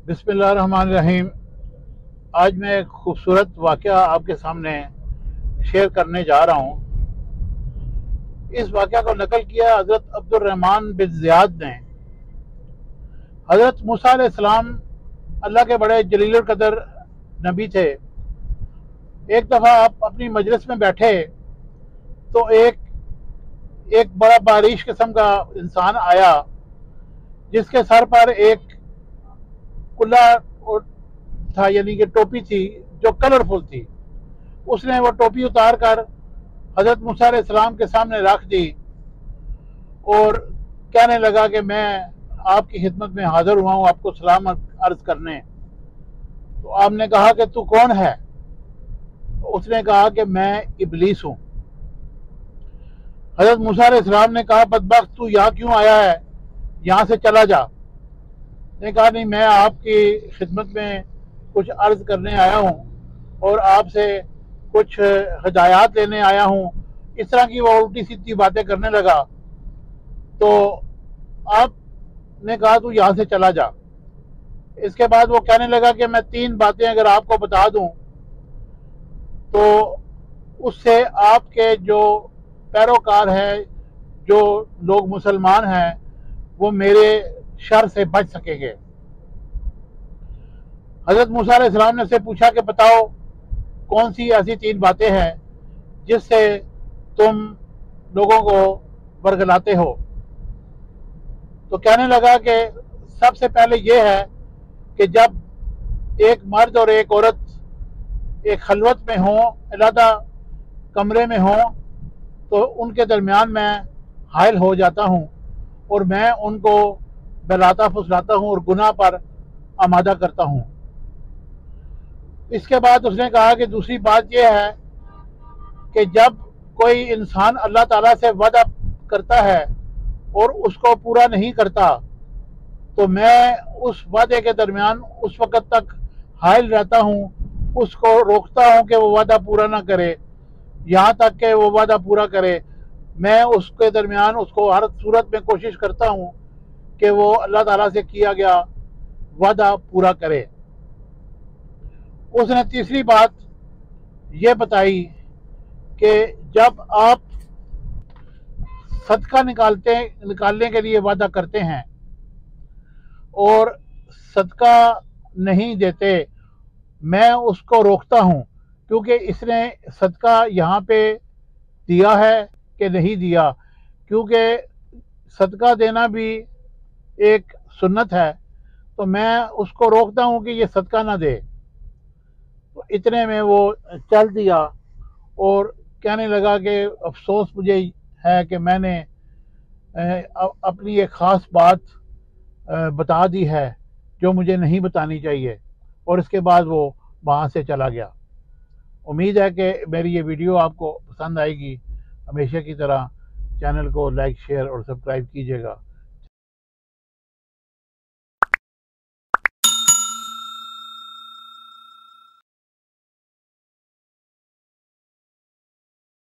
बिस्मिल्लाहिर्रहमानिर्रहीम। आज मैं एक खूबसूरत वाक़या आपके सामने शेयर करने जा रहा हूँ। इस वाक़या को नकल किया हज़रत अब्दुर्रहमान बिन ज़ियाद ने। हज़रत मूसा अलैहिस्सलाम अल्लाह के बड़े जलील कदर नबी थे। एक दफ़ा आप अपनी मजलिस में बैठे तो एक बड़ा बारिश किस्म का इंसान आया, जिसके सर पर एक कुल्ला था, यानी कि टोपी थी जो कलरफुल थी। उसने वो टोपी उतार कर हज़रत मूसा अलैहिस्सलाम के सामने रख दी और कहने लगा कि मैं आपकी खिदमत में हाजिर हुआ हूँ आपको सलाम अर्ज करने। तो आपने कहा कि तू कौन है? तो उसने कहा कि मैं इबलीस हूँ। हज़रत मूसा अलैहिस्सलाम ने कहा, बदबख्त, तू यहाँ क्यों आया है? यहाँ से चला जा। ने कहा, नहीं, मैं आपकी खिदमत में कुछ अर्ज करने आया हूँ और आपसे कुछ हिदायत लेने आया हूँ। इस तरह की वो उल्टी सीधी बातें करने लगा। तो आपने कहा, तू यहाँ से चला जा। इसके बाद वो कहने लगा कि मैं 3 बातें अगर आपको बता दूं तो उससे आपके जो पैरोकार हैं, जो लोग मुसलमान हैं, वो मेरे शर से बच सकेंगे। हज़रत मूसा अलैहिस्सलाम ने उससे पूछा कि बताओ कौन सी ऐसी 3 बातें हैं जिससे तुम लोगों को बरगलाते हो? तो कहने लगा कि सबसे पहले ये है कि जब एक मर्द और एक औरत एक खलवत में हों, अलहदा कमरे में हों, तो उनके दरमियान मैं हायल हो जाता हूँ और मैं उनको बहलाता फुसलाता हूँ और गुनाह पर आमादा करता हूँ। इसके बाद उसने कहा कि दूसरी बात यह है कि जब कोई इंसान अल्लाह ताला से वादा करता है और उसको पूरा नहीं करता तो मैं उस वादे के दरमियान उस वक़्त तक हायल रहता हूँ, उसको रोकता हूँ कि वो वादा पूरा ना करे, यहाँ तक कि वो वादा पूरा करे। मैं उसके दरमियान उसको हर सूरत में कोशिश करता हूँ कि वो अल्लाह ताला से किया गया वादा पूरा करे। उसने तीसरी बात ये बताई कि जब आप सदका निकालने के लिए वादा करते हैं और सदका नहीं देते, मैं उसको रोकता हूँ, क्योंकि इसने सदका यहाँ पे दिया है कि नहीं दिया, क्योंकि सदका देना भी एक सुन्नत है। तो मैं उसको रोकता हूँ कि ये सदका ना दे। तो इतने में वो चल दिया और कहने लगा कि अफसोस मुझे है कि मैंने अपनी एक ख़ास बात बता दी है जो मुझे नहीं बतानी चाहिए। और इसके बाद वो वहाँ से चला गया। उम्मीद है कि मेरी ये वीडियो आपको पसंद आएगी। हमेशा की तरह चैनल को लाइक, शेयर और सब्सक्राइब कीजिएगा।